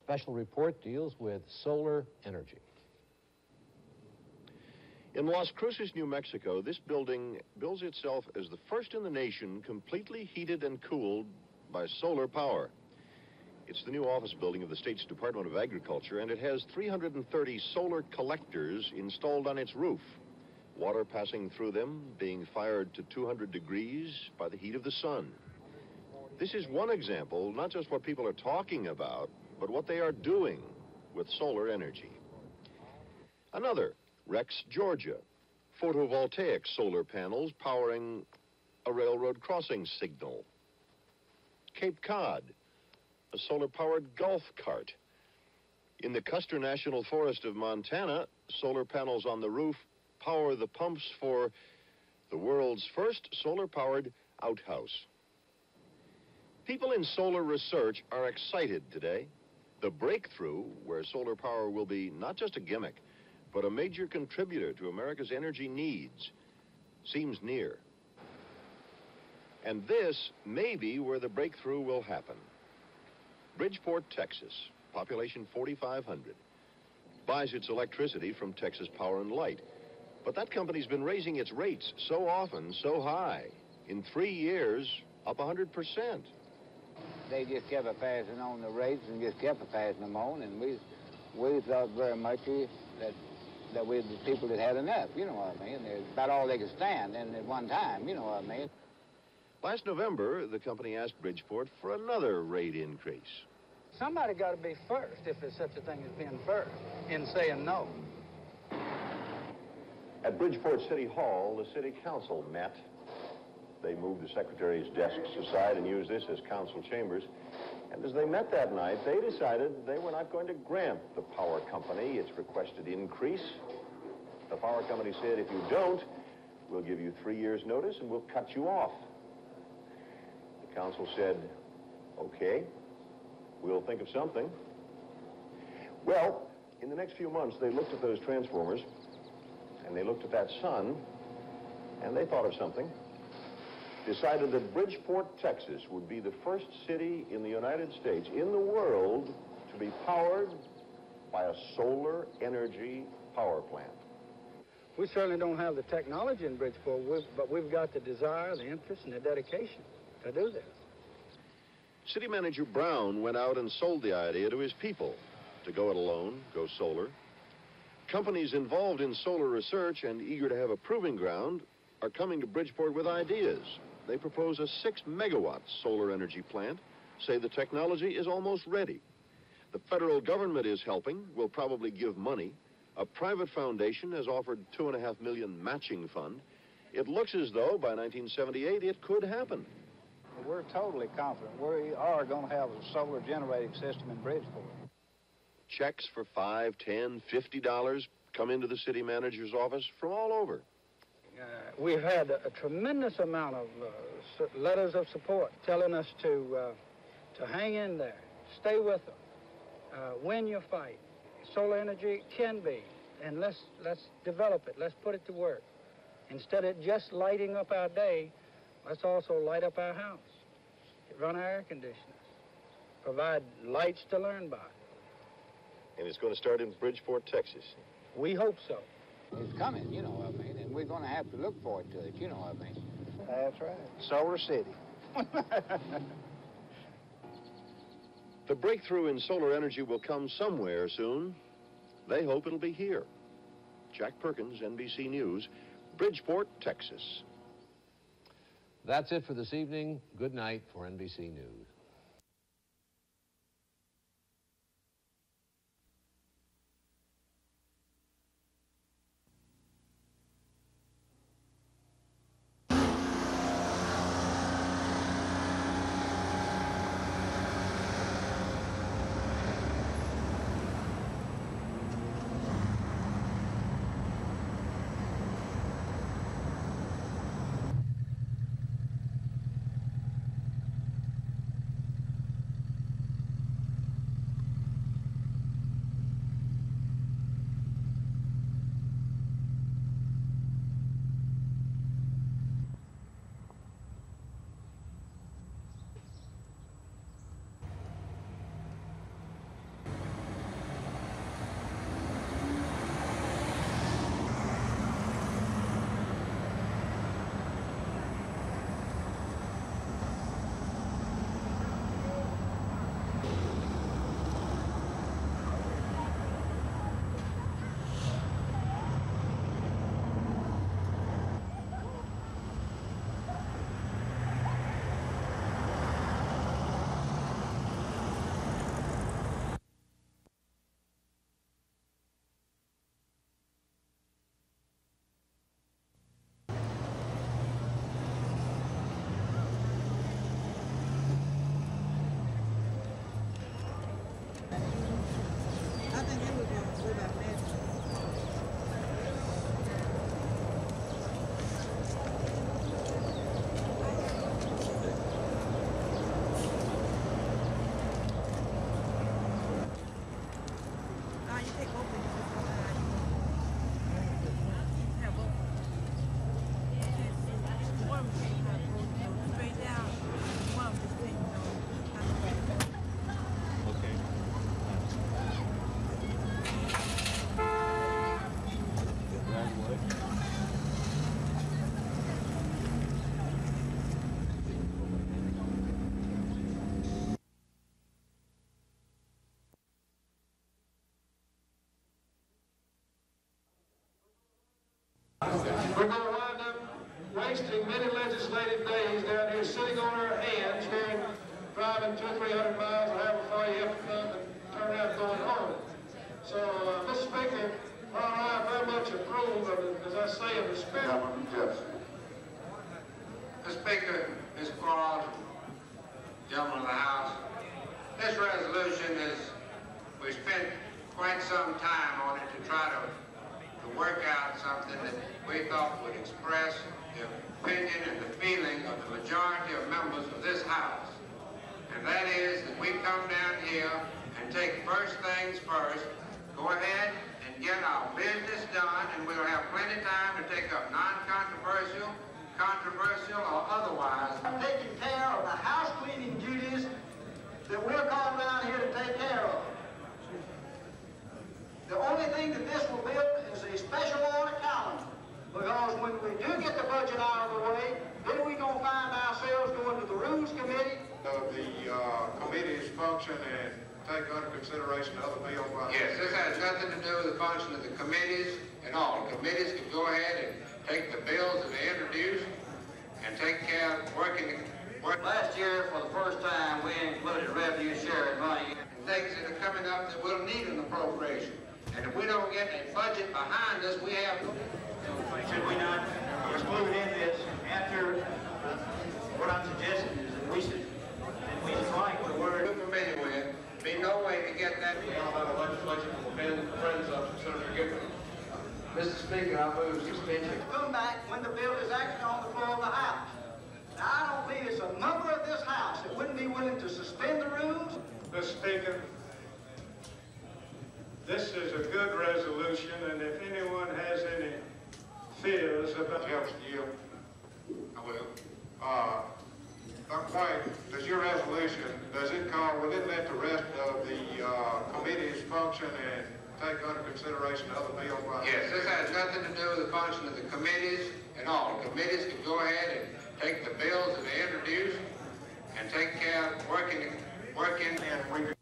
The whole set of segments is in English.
special report deals with solar energy. In Las Cruces, New Mexico, this building bills itself as the first in the nation completely heated and cooled by solar power. It's the new office building of the state's Department of Agriculture, and it has 330 solar collectors installed on its roof. Water passing through them, being fired to 200 degrees by the heat of the sun. This is one example, not just what people are talking about, but what they are doing with solar energy. Another, Rex, Georgia. Photovoltaic solar panels powering a railroad crossing signal. Cape Cod, a solar-powered golf cart. In the Custer National Forest of Montana, solar panels on the roof power the pumps for the world's first solar-powered outhouse. People in solar research are excited today. The breakthrough, where solar power will be not just a gimmick, but a major contributor to America's energy needs, seems near. And this may be where the breakthrough will happen. Bridgeport, Texas, population 4,500, buys its electricity from Texas Power and Light. But that company's been raising its rates so often, so high. In 3 years, up 100%. They just kept passing on the rates and just kept passing them on, and we thought very much that we the people that had enough, you know what I mean? They're about all they could stand and at one time, you know what I mean? Last November, the company asked Bridgeport for another rate increase. Somebody got to be first, if there's such a thing as being first, in saying no. At Bridgeport City Hall, the city council met. They moved the secretary's desks aside and used this as council chambers. And as they met that night, they decided they were not going to grant the power company its requested increase. The power company said, if you don't, we'll give you 3 years' notice and we'll cut you off. The council said, okay, we'll think of something. Well, in the next few months, they looked at those transformers, and they looked at that sun, and they thought of something. Decided that Bridgeport, Texas would be the first city in the United States, in the world, to be powered by a solar energy power plant. We certainly don't have the technology in Bridgeport, but we've got the desire, the interest, and the dedication to do this. City Manager Brown went out and sold the idea to his people to go it alone, go solar. Companies involved in solar research and eager to have a proving ground are coming to Bridgeport with ideas. They propose a 6-megawatt solar energy plant, say the technology is almost ready. The federal government is helping, will probably give money. A private foundation has offered $2.5 million matching fund. It looks as though by 1978 it could happen. We're totally confident we are going to have a solar generating system in Bridgeport. Checks for $5, $10, $50 come into the city manager's office from all over. We've had a tremendous amount of letters of support telling us to hang in there, stay with them, win your fight. Solar energy can be, and let's develop it. Let's put it to work. Instead of just lighting up our day, let's also light up our house, run our air conditioners, provide lights to learn by. And it's going to start in Bridgeport, Texas. We hope so. It's coming, you know what I mean, and we're going to have to look forward to it, you know what I mean. That's right. Solar City. The breakthrough in solar energy will come somewhere soon. They hope it'll be here. Jack Perkins, NBC News, Bridgeport, Texas. That's it for this evening. Good night for NBC News. We're going to wind up wasting many legislative days down here sitting on our hands here, driving 200 or 300 miles or however far you have to come and turn around going home. So, Mr. Speaker, while I very much approve of it, as I say, of the spirit. Yes. Mr. Speaker, Ms. Claus, gentlemen of the House, this resolution is, we spent quite some time on it to try to work out something that we thought would express the opinion and the feeling of the majority of members of this House. And that is that we come down here and take first things first, go ahead and get our business done, and we'll have plenty of time to take up non-controversial, controversial, or otherwise. Taking care of the house cleaning duties that we're called down here to take care of. The only thing that this will build is a special order calendar, because when we do get the budget out of the way, then we're going to find ourselves going to the Rules Committee. The committee's function and take under consideration other bills. Yes, this has nothing to do with the function of the committees at all. The committees can go ahead and take the bills that they introduce and take care of working. Last year, for the first time, we included revenue sharing money. And things that are coming up that will need an appropriation. And if we don't get a budget behind us, we have... Should we not include in this after what I'm suggesting is that we should strike the word we're familiar with, be no way to get that. The Alabama legislature will bend the friends of Senator Gifford. Mr. Speaker, I move suspension. come back when the bill is actually on the floor of the House. Now, I don't believe it's a member of this House that wouldn't be willing to suspend the rules. Mr. Speaker, this is a good resolution, and if anyone has any fears about it. Helps you. I will. Dr. White, does your resolution, will it let the rest of the committee's function and take under consideration other bills? Yes, this has nothing to do with the function of the committees at all. The committees can go ahead and take the bills that they introduce and take care of working and we.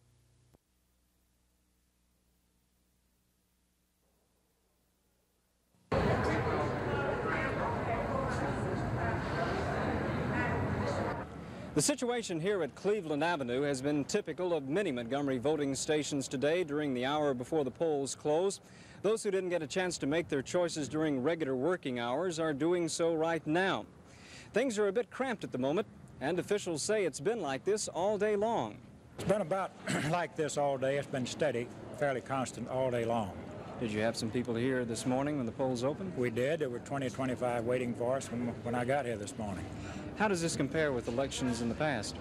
The situation here at Cleveland Avenue has been typical of many Montgomery voting stations today during the hour before the polls close. Those who didn't get a chance to make their choices during regular working hours are doing so right now. Things are a bit cramped at the moment, and officials say it's been like this all day long. It's been about like this all day. It's been steady, fairly constant all day long. Did you have some people here this morning when the polls opened? We did. There were 20 or 25 waiting for us when I got here this morning. How does this compare with elections in the past?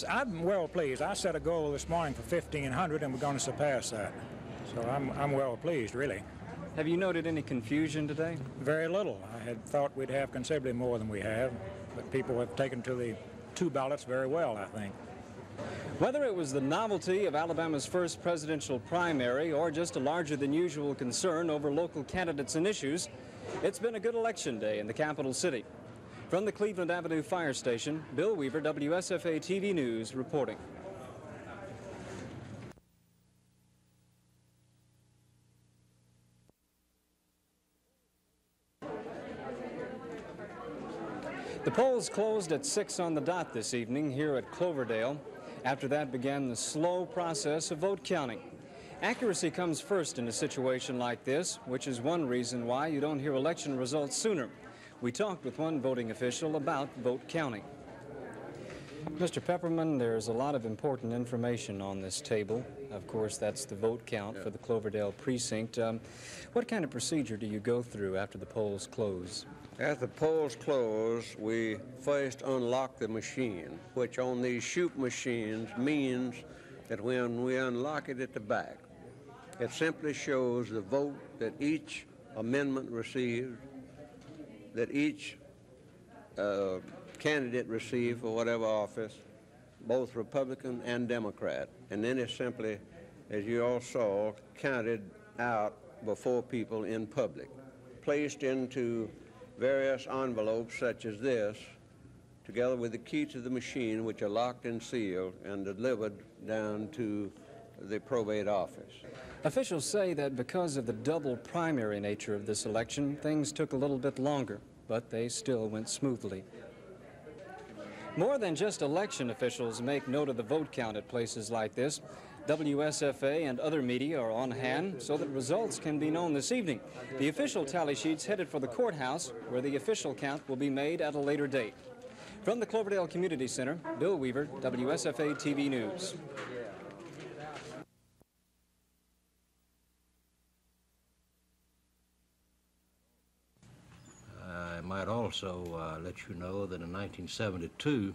I'm well pleased. I set a goal this morning for 1,500, and we're going to surpass that. So I'm well pleased, really. Have you noted any confusion today? Very little. I had thought we'd have considerably more than we have, but people have taken to the two ballots very well, I think. Whether it was the novelty of Alabama's first presidential primary or just a larger than usual concern over local candidates and issues, it's been a good election day in the capital city. From the Cleveland Avenue Fire Station, Bill Weaver, WSFA TV News, reporting. The polls closed at 6 on the dot this evening here at Cloverdale. After that began the slow process of vote counting. Accuracy comes first in a situation like this, which is one reason why you don't hear election results sooner. We talked with one voting official about vote counting. Mr. Pepperman, there's a lot of important information on this table. Of course, that's the vote count for the Cloverdale precinct. What kind of procedure do you go through after the polls close? At the polls close, we first unlock the machine, which on these chute machines means that when we unlock it at the back, it simply shows the vote that each amendment received, that each candidate received for whatever office, both Republican and Democrat. And then it's simply, as you all saw, counted out before people in public, placed into various envelopes such as this, together with the key to the machine, which are locked and sealed and delivered down to the probate office. Officials say that because of the double primary nature of this election, things took a little bit longer, but they still went smoothly. More than just election officials make note of the vote count at places like this. WSFA and other media are on hand so that results can be known this evening. The official tally sheet's headed for the courthouse, where the official count will be made at a later date. From the Cloverdale Community Center, Bill Weaver, WSFA TV News. I might also let you know that in 1972,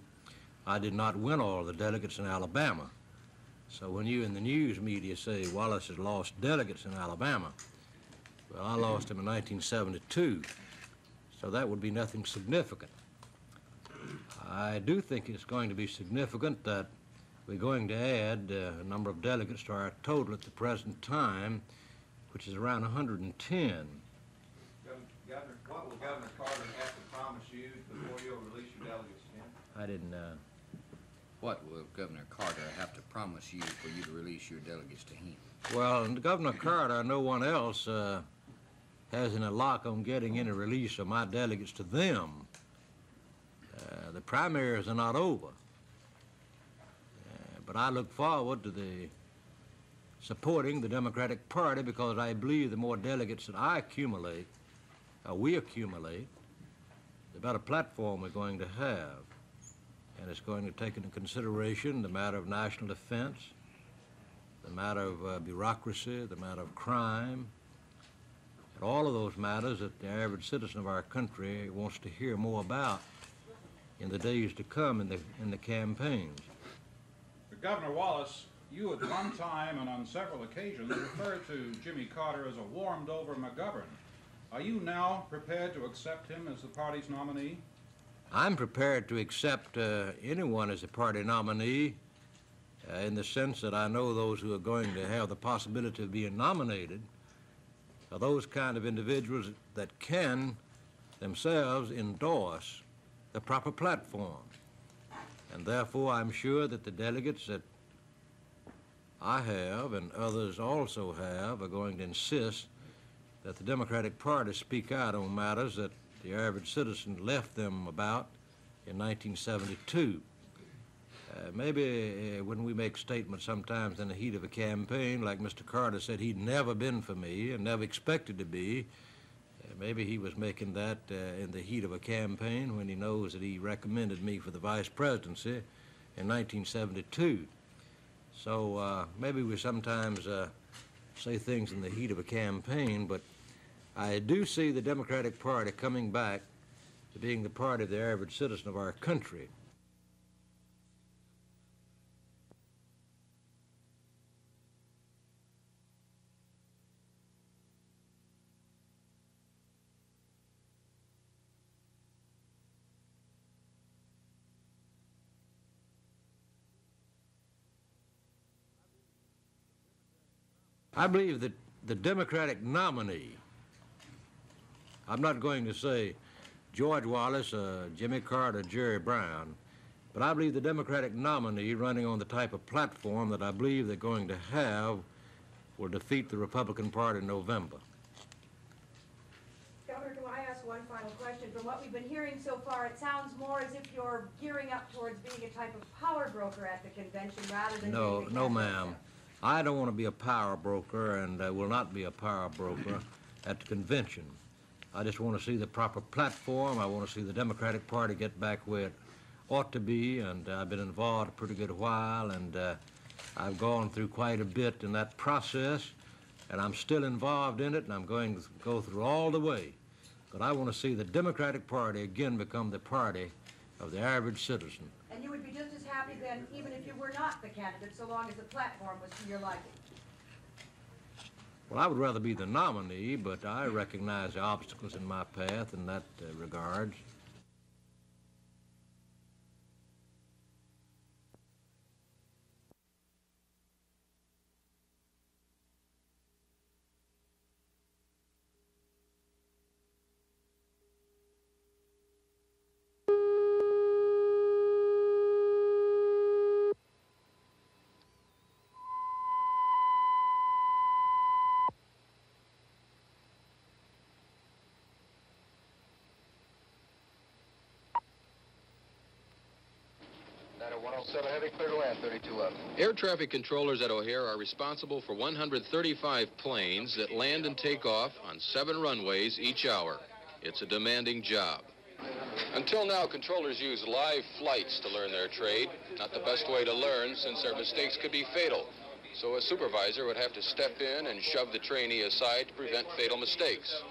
I did not win all the delegates in Alabama. So when you in the news media say Wallace has lost delegates in Alabama, well, I lost them in 1972, so that would be nothing significant. I do think it's going to be significant that we're going to add a number of delegates to our total at the present time, which is around 110. Governor, what will Governor Carter have to promise you before you'll release your delegates again? I didn't, What will Governor Carter have to promise you for you to release your delegates to him? well, Governor Carter, no one else has any lock on getting any release of my delegates to them. The primaries are not over. But I look forward to supporting the Democratic Party because I believe the more delegates that I accumulate, we accumulate, the better platform we're going to have. And it's going to take into consideration the matter of national defense, the matter of bureaucracy, the matter of crime, and all of those matters that the average citizen of our country wants to hear more about in the days to come in the campaigns. Governor Wallace, you at one time and on several occasions referred to Jimmy Carter as a warmed-over McGovern. Are you now prepared to accept him as the party's nominee? I'm prepared to accept anyone as a party nominee in the sense that I know those who are going to have the possibility of being nominated are those kind of individuals that can themselves endorse the proper platform. And therefore, I'm sure that the delegates that I have and others also have are going to insist that the Democratic Party speak out on matters that the average citizen left them about in 1972. Maybe when we make statements sometimes in the heat of a campaign, like Mr. Carter said he'd never been for me and never expected to be, maybe he was making that in the heat of a campaign when he knows that he recommended me for the vice presidency in 1972. So maybe we sometimes say things in the heat of a campaign, but I do see the Democratic Party coming back to being the party of the average citizen of our country. I believe that the Democratic nominee, I'm not going to say George Wallace, Jimmy Carter, Jerry Brown, but I believe the Democratic nominee running on the type of platform that I believe they're going to have will defeat the Republican Party in November. Governor, can I ask one final question? From what we've been hearing so far, it sounds more as if you're gearing up towards being a type of power broker at the convention rather than No, ma'am. I don't want to be a power broker and will not be a power broker at the convention. I just want to see the proper platform. I want to see the Democratic Party get back where it ought to be, and I've been involved a pretty good while, and I've gone through quite a bit in that process, and I'm still involved in it, and I'm going to go through all the way. But I want to see the Democratic Party again become the party of the average citizen. And you would be just as happy then, even if you were not the candidate, so long as the platform was to your liking? Well, I would rather be the nominee, but I recognize the obstacles in my path in that regard. Channel 7 heavy, clear to land, 3211. Air traffic controllers at O'Hare are responsible for 135 planes that land and take off on 7 runways each hour. It's a demanding job. Until now, controllers use live flights to learn their trade. Not the best way to learn, since their mistakes could be fatal. So a supervisor would have to step in and shove the trainee aside to prevent fatal mistakes.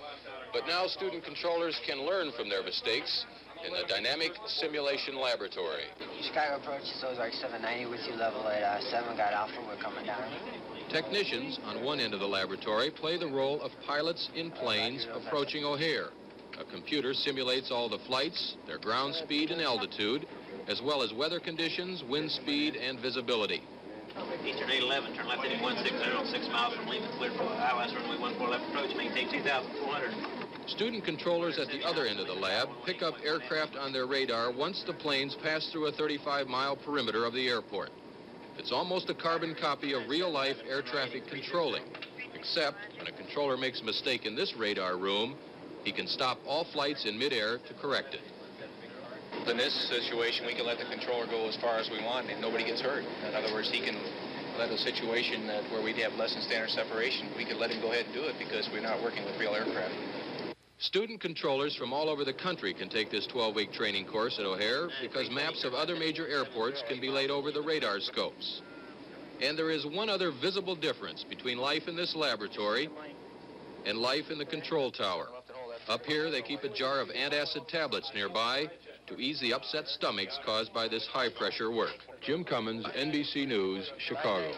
But now student controllers can learn from their mistakes in the Dynamic Simulation Laboratory. Chicago approach is Ozark 790 with you, level at 7, got Alpha, we're coming down. Technicians on one end of the laboratory play the role of pilots in planes approaching O'Hare. A computer simulates all the flights, their ground speed and altitude, as well as weather conditions, wind speed, and visibility. Eastern 811, turn left heading 160, 6 miles from Lima, cleared for ILS runway 14 left approach, maintain 2,400. Student controllers at the other end of the lab pick up aircraft on their radar once the planes pass through a 35-mile perimeter of the airport. It's almost a carbon copy of real-life air traffic controlling, except when a controller makes a mistake in this radar room, he can stop all flights in midair to correct it. In this situation, we can let the controller go as far as we want and nobody gets hurt. In other words, he can let a situation where we'd have less than standard separation, we could let him go ahead and do it because we're not working with real aircraft. Student controllers from all over the country can take this 12-week training course at O'Hare because maps of other major airports can be laid over the radar scopes. And there is one other visible difference between life in this laboratory and life in the control tower. Up here, they keep a jar of antacid tablets nearby to ease the upset stomachs caused by this high-pressure work. Jim Cummins, NBC News, Chicago.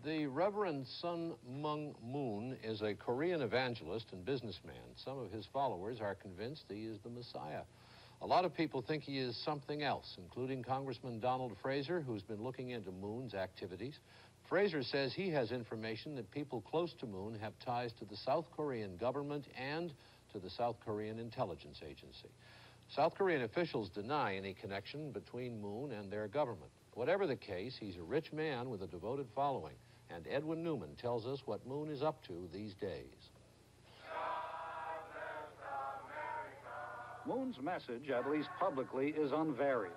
The Reverend Sun Myung Moon is a Korean evangelist and businessman. Some of his followers are convinced he is the Messiah. A lot of people think he is something else, including Congressman Donald Fraser, who's been looking into Moon's activities. Fraser says he has information that people close to Moon have ties to the South Korean government and to the South Korean intelligence agency. South Korean officials deny any connection between Moon and their government. Whatever the case, he's a rich man with a devoted following, and Edwin Newman tells us what Moon is up to these days. Moon's message, at least publicly, is unvaried.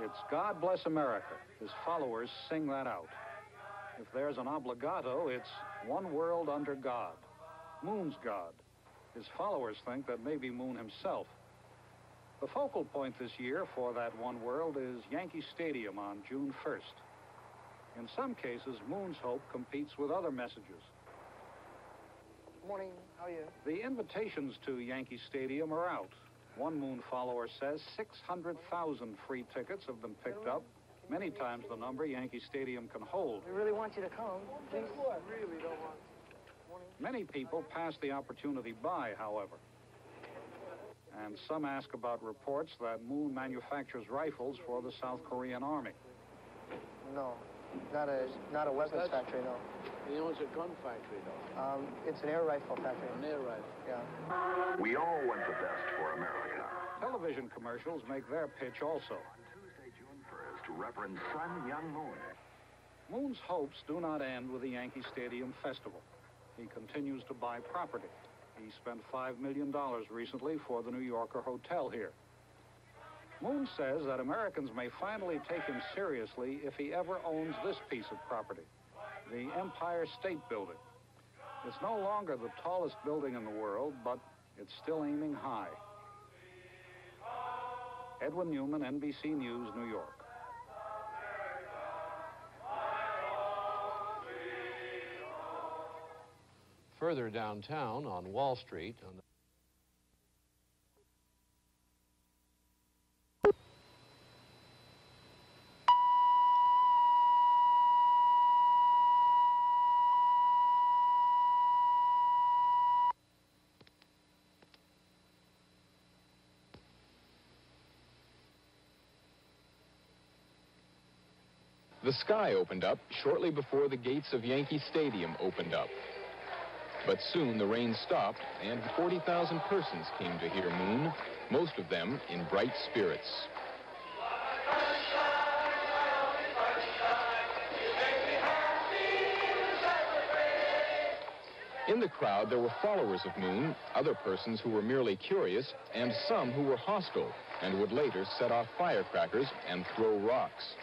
It's God bless America. His followers sing that out. If there's an obligato, it's one world under God. Moon's God. His followers think that maybe Moon himself. The focal point this year for that one world is Yankee Stadium on June 1st. In some cases, Moon's hope competes with other messages. Morning, how are you? The invitations to Yankee Stadium are out. One Moon follower says 600,000 free tickets have been picked up, many times the number Yankee Stadium can hold. We really want you to come. Please. Really don't want. Many people pass the opportunity by, however. And some ask about reports that Moon manufactures rifles for the South Korean Army. No, not a weapons factory, no. He owns a gun factory, though. It's an air rifle factory. An air rifle. Yeah. We all want the best for America. Television commercials make their pitch also. On Tuesday, June 1st, Reverend Sun Myung Moon. Moon's hopes do not end with the Yankee Stadium Festival. He continues to buy property. He spent $5 million recently for the New Yorker Hotel here. Moon says that Americans may finally take him seriously if he ever owns this piece of property, the Empire State Building. It's no longer the tallest building in the world, but it's still aiming high. Edwin Newman, NBC News, New York. Further downtown on Wall Street, on the The sky opened up shortly before the gates of Yankee Stadium opened up. But soon the rain stopped and 40,000 persons came to hear Moon, most of them in bright spirits. In the crowd, there were followers of Moon, other persons who were merely curious, and some who were hostile and would later set off firecrackers and throw rocks.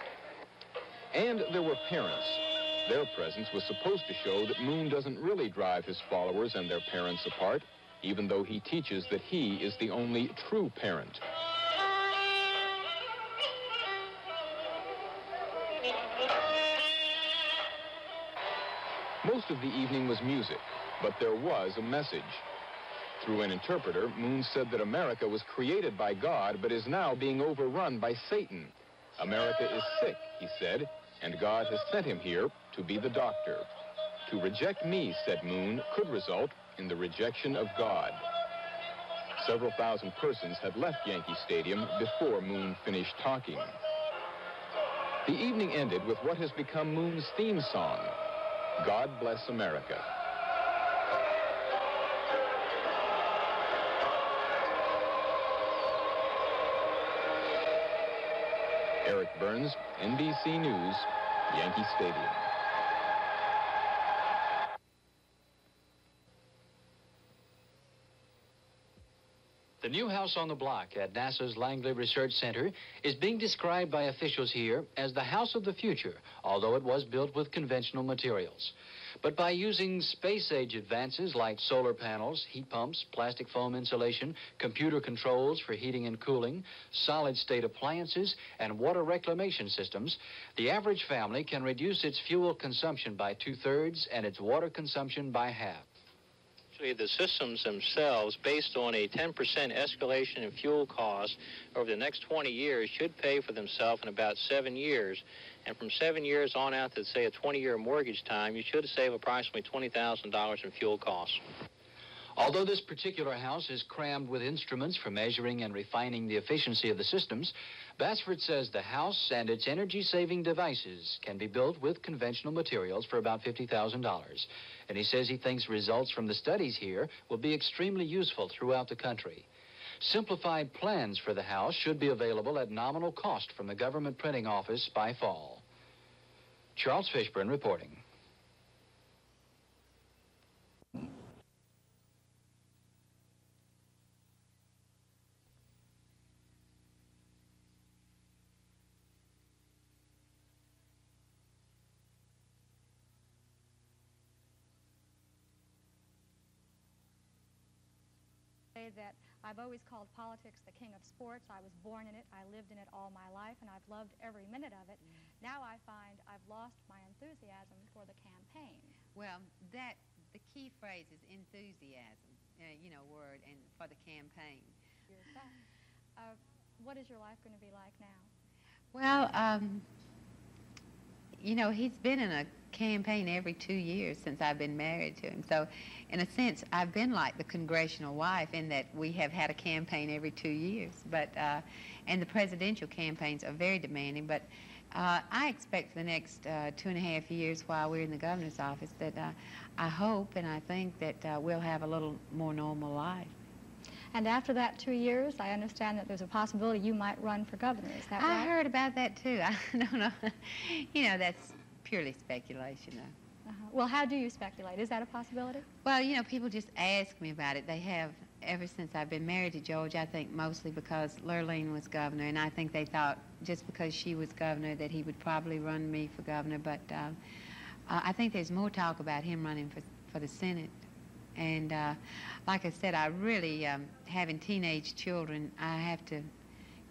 And there were parents. Their presence was supposed to show that Moon doesn't really drive his followers and their parents apart, even though he teaches that he is the only true parent. Most of the evening was music, but there was a message. Through an interpreter, Moon said that America was created by God, but is now being overrun by Satan. America is sick, he said, and God has sent him here to be the doctor. To reject me, said Moon, could result in the rejection of God. Several thousand persons had left Yankee Stadium before Moon finished talking. The evening ended with what has become Moon's theme song, God Bless America. Eric Burns, NBC News, Yankee Stadium. The new house on the block at NASA's Langley Research Center is being described by officials here as the house of the future, although it was built with conventional materials. But by using space-age advances like solar panels, heat pumps, plastic foam insulation, computer controls for heating and cooling, solid-state appliances, and water reclamation systems, the average family can reduce its fuel consumption by 2/3 and its water consumption by half. Actually, the systems themselves, based on a 10% escalation in fuel costs over the next 20 years, should pay for themselves in about 7 years. And from 7 years on out to, say, a 20-year mortgage time, you should save approximately $20,000 in fuel costs. Although this particular house is crammed with instruments for measuring and refining the efficiency of the systems, Bassford says the house and its energy-saving devices can be built with conventional materials for about $50,000. And he says he thinks results from the studies here will be extremely useful throughout the country. Simplified plans for the house should be available at nominal cost from the government printing office by fall. Charles Fishburne reporting. That I've always called politics the king of sports. I was born in it, I lived in it all my life, and I've loved every minute of it. Now I find I've lost my enthusiasm for the campaign. Well, the key phrase is enthusiasm, word, and for the campaign. What is your life going to be like now? Well, he's been in a campaign every 2 years since I've been married to him. So, in a sense, I've been like the congressional wife in that we have had a campaign every 2 years. But, and the presidential campaigns are very demanding. But I expect for the next 2.5 years while we're in the governor's office that I hope and I think that we'll have a little more normal life. And after that 2 years, I understand that there's a possibility you might run for governor. Is that right? I heard about that, too. I don't know. That's purely speculation, though. Well, how do you speculate? Is that a possibility? Well, people just ask me about it. They have ever since I've been married to George, I think mostly because Lurleen was governor, and I think they thought just because she was governor that he would probably run me for governor. But I think there's more talk about him running for the Senate. And like I said, I really, having teenage children, I have to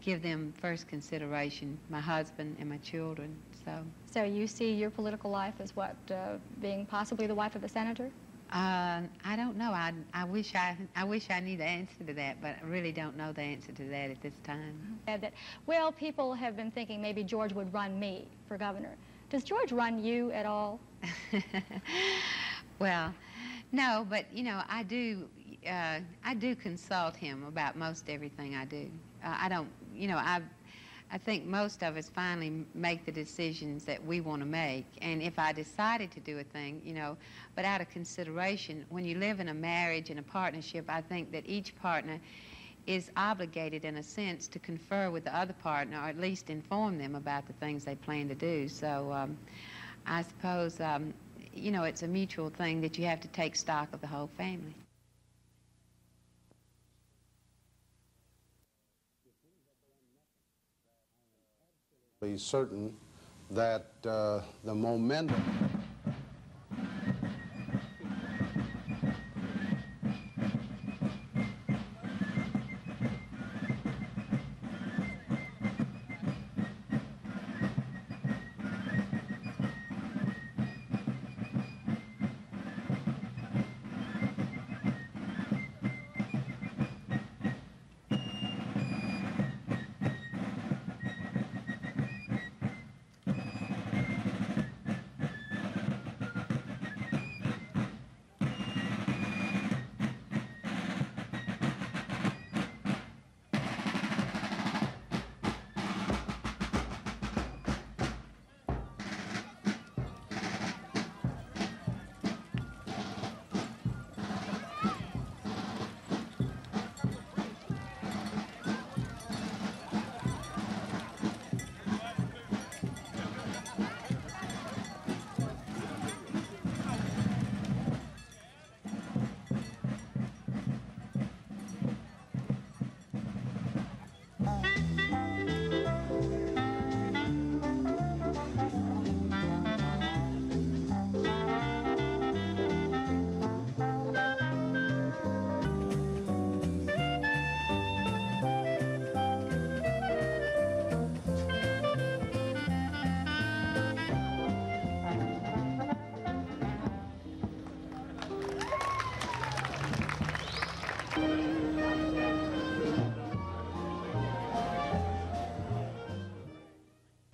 give them first consideration, my husband and my children. So you see your political life as what, being possibly the wife of a senator? I don't know. I wish I knew the answer to that, but I really don't know the answer to that at this time. Well, people have been thinking maybe George would run me for governor. Does George run you at all? Well, no, but I do consult him about most everything I do. I don't, I think most of us finally make the decisions that we want to make. And if I decided to do a thing, but out of consideration, when you live in a marriage and a partnership, I think that each partner is obligated in a sense to confer with the other partner, or at least inform them about the things they plan to do. So I suppose you know, it's a mutual thing that you have to take stock of the whole family. Be certain that the momentum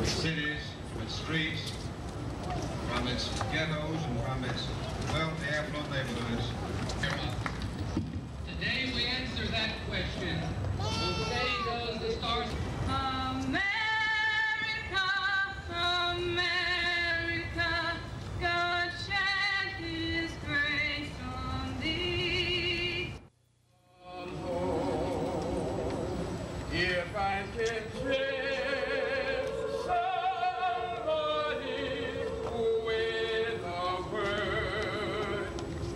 cities, its streets, from its ghettos and from its wealthy, affluent neighborhoods. Today we answer that question. On steady goes the stars. America, America, God shed His grace on thee. If I can trip somebody with a word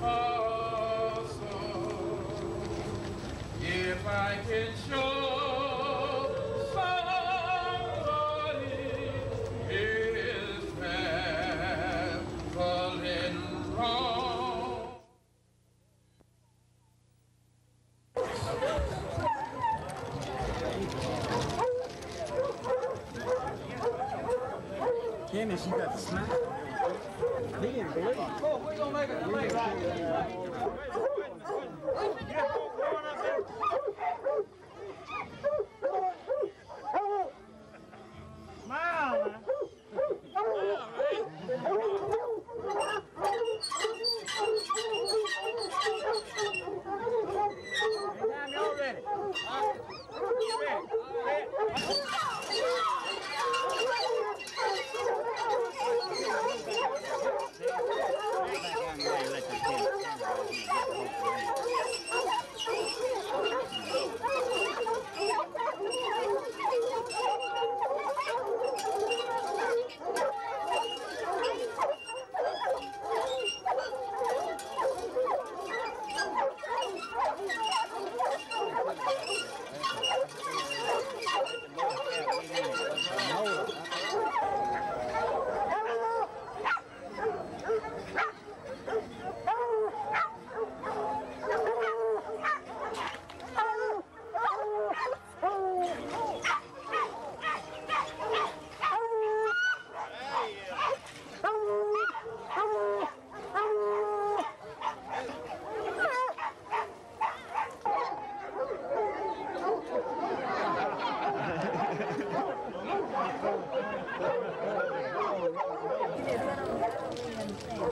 of song, if I can show somebody his traveling wrong. Kenny, she got the snap. He didn't believe it. Oh, we're gonna make it. Smile, man. Anytime y'all ready.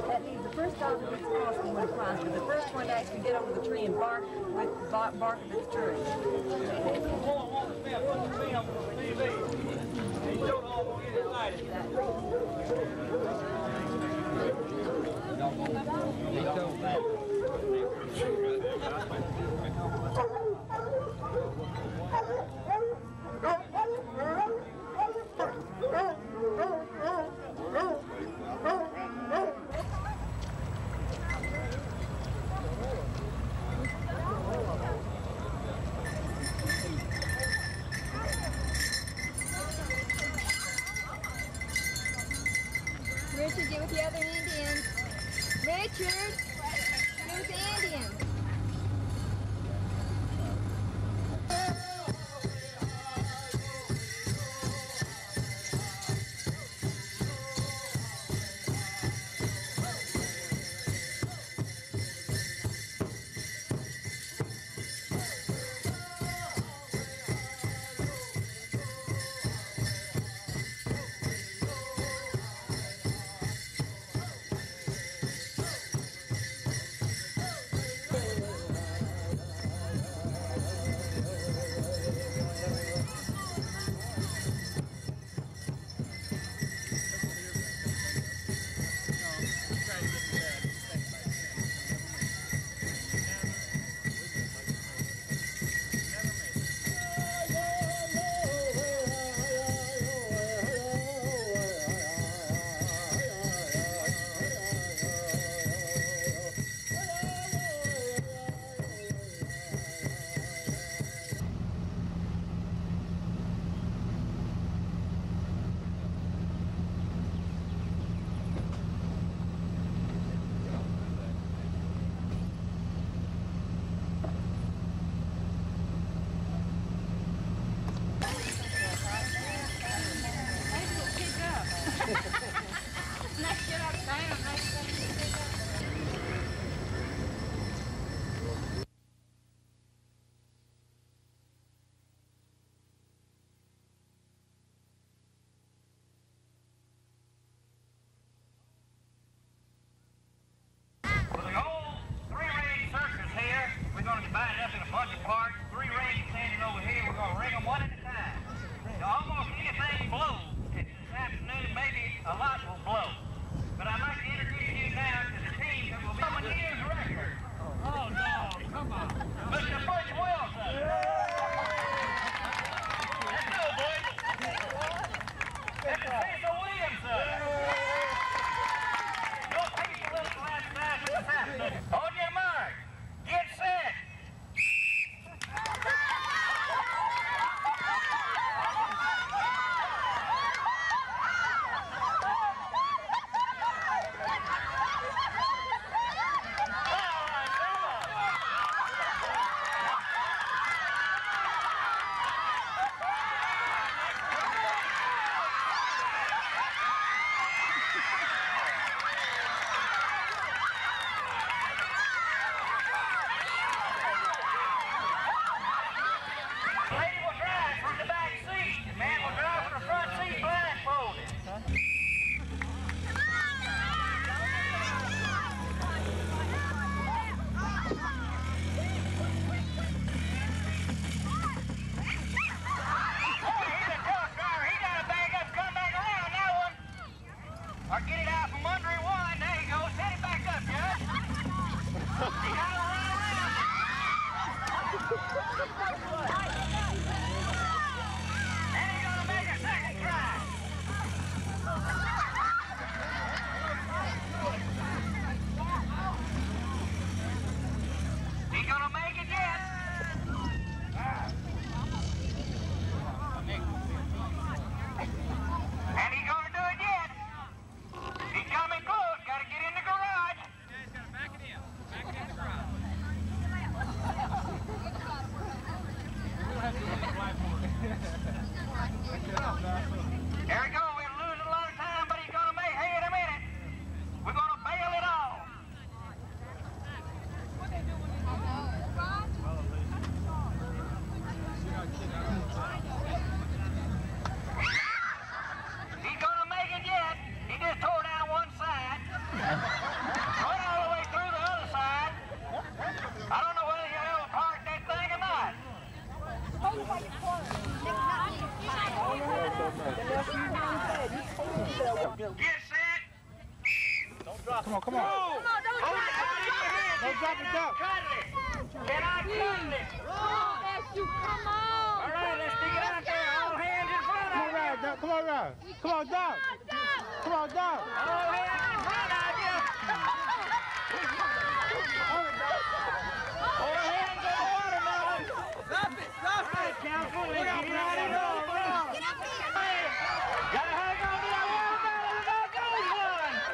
That means the first dog that gets across can win a prize, but the first one to actually get over the tree and bark with bark of its tree. Richard, get with the other Indians. Richard, get with the Indians. Come on, come on. Don't drop it down. Can I cut it? Come on. All right, let's stick it out there. All hands in front of you. Come on, Rod. Come on, Doc. Come on, Doc. All hands in front of you. All hands on the watermelon. Stop it. Stop it. All right, counsel. Let's get it out of here. Gotta hang on to that watermelon. That goes one.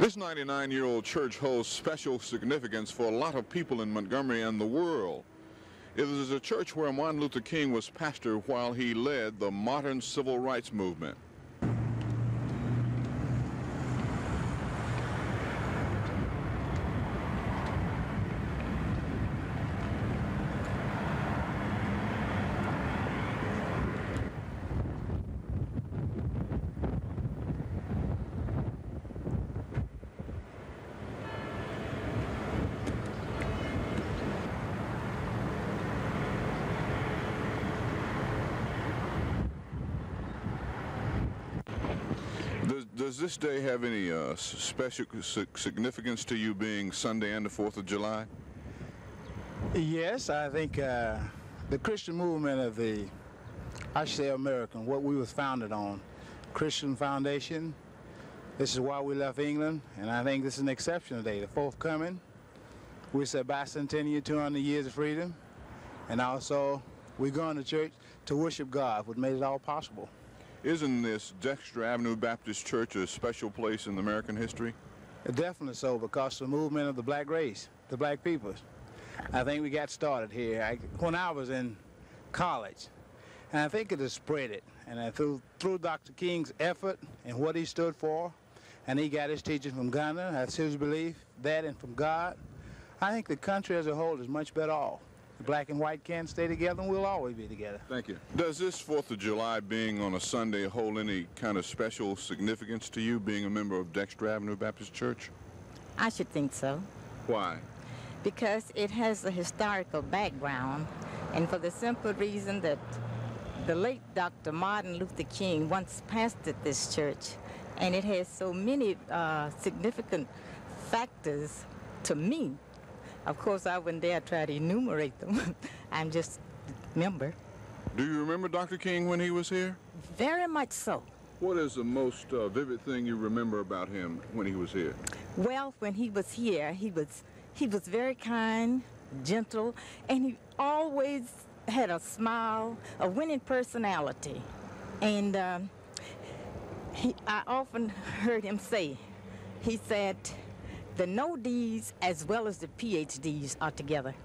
This 99-year-old church holds special significance for a lot of people in Montgomery and the world. It is a church where Martin Luther King was pastor while he led the modern civil rights movement. Does this day have any special significance to you, being Sunday and the 4th of July? Yes, I think the Christian movement of I should say American, what we was founded on, Christian foundation. This is why we left England, and I think this is an exceptional day, the forthcoming. We said bicentennial, 200 years of freedom, and also we're going to church to worship God, what made it all possible. Isn't this Dexter Avenue Baptist Church a special place in American history? Definitely so, because the movement of the black race, the black people. I think we got started here when I was in college, and I think it has spread it. And through Dr. King's effort and what he stood for, and he got his teaching from Ghana, that's his belief, that and from God, I think the country as a whole is much better off. The black and white can stay together, and we'll always be together. Thank you. Does this 4th of July being on a Sunday hold any kind of special significance to you, being a member of Dexter Avenue Baptist Church? I should think so. Why? Because it has a historical background, and for the simple reason that the late Dr. Martin Luther King once pastored this church, and it has so many significant factors to me. Of course, I wouldn't dare try to enumerate them. I'm just a member. Do you remember Dr. King when he was here? Very much so. What is the most vivid thing you remember about him when he was here? Well, when he was here, he was very kind, gentle, and he always had a smile, a winning personality. And I often heard him say, he said, the no-Ds as well as the PhDs are together.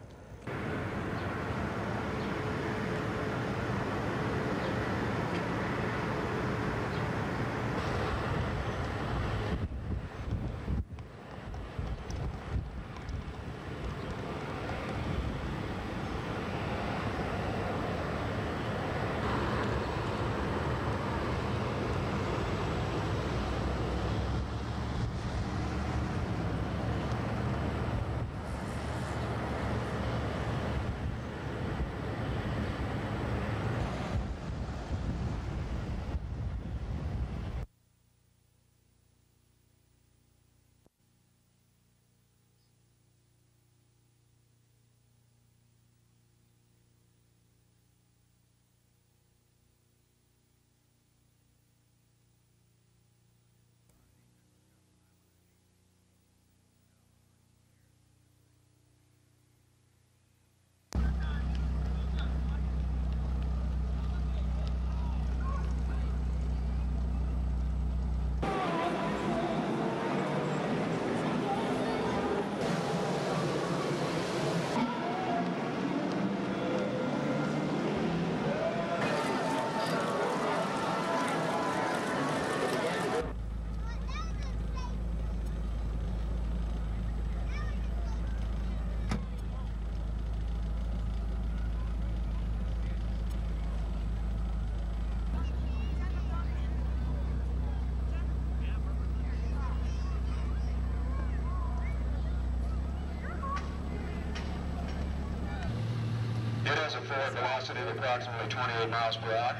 It has a forward velocity of approximately 28 miles per hour,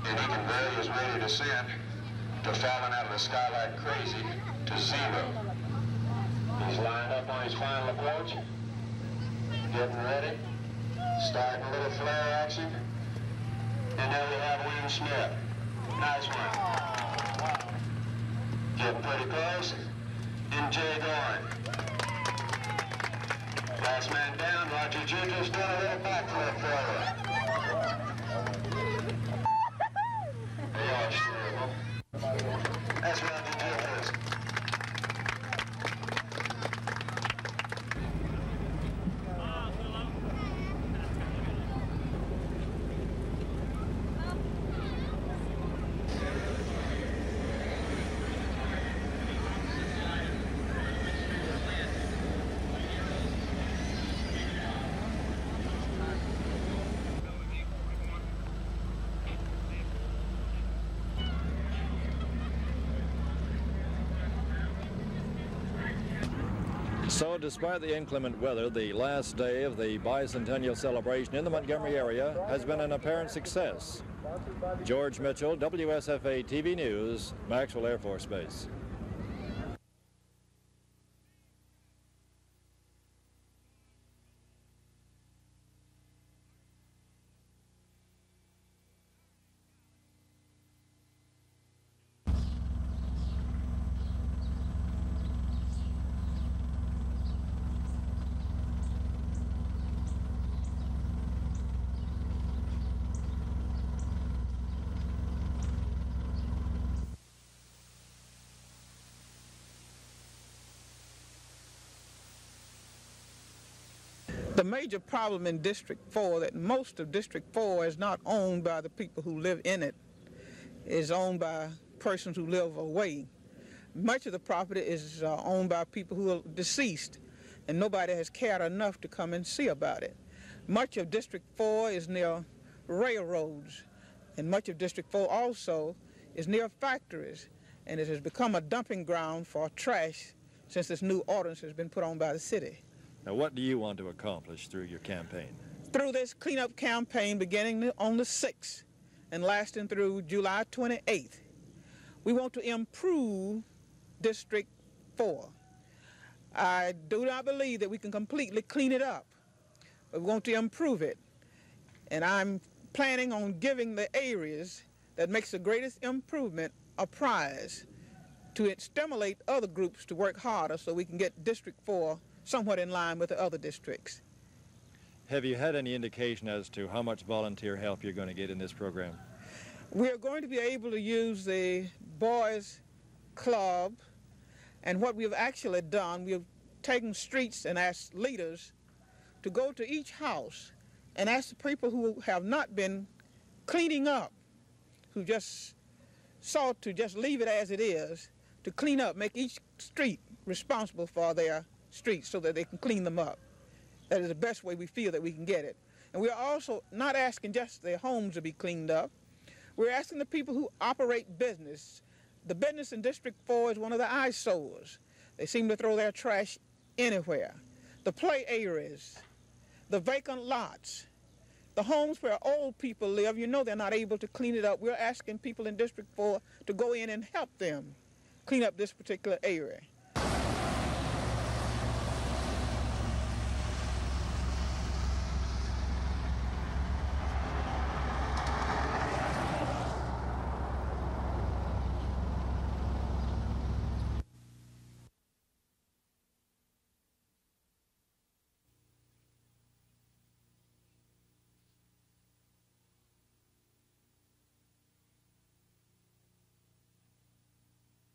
and he can vary his rate of descent to falling out of the sky like crazy to 0. He's lined up on his final approach, getting ready, starting a little flare action, and there we have William Smith. Nice one. Getting pretty close, and Jay Gorin. Last man down, Roger Jr.'s doing a little backflip for you. They are steerable. That's Roger Jr.'s. So despite the inclement weather, the last day of the bicentennial celebration in the Montgomery area has been an apparent success. George Mitchell, WSFA TV News, Maxwell Air Force Base. The major problem in District 4 that most of District 4 is not owned by the people who live in it, is owned by persons who live away. Much of the property is owned by people who are deceased, and nobody has cared enough to come and see about it. Much of District 4 is near railroads, and much of District 4 also is near factories, and it has become a dumping ground for trash since this new ordinance has been put on by the city. Now, what do you want to accomplish through your campaign? Through this cleanup campaign beginning on the 6th and lasting through July 28th, we want to improve District 4. I do not believe that we can completely clean it up, but we want to improve it. And I'm planning on giving the areas that makes the greatest improvement a prize to stimulate other groups to work harder so we can get District 4 somewhat in line with the other districts. Have you had any indication as to how much volunteer help you're going to get in this program? We're going to be able to use the Boys Club, and what we've actually done, we've taken streets and asked leaders to go to each house and ask the people who have not been cleaning up, who just sought to just leave it as it is, to clean up, make each street responsible for their streets so that they can clean them up. That is the best way we feel that we can get it. And we're also not asking just their homes to be cleaned up. We're asking the people who operate business. The business in District 4 is one of the eyesores. They seem to throw their trash anywhere. The play areas, the vacant lots, the homes where old people live, you know they're not able to clean it up. We're asking people in District 4 to go in and help them clean up this particular area.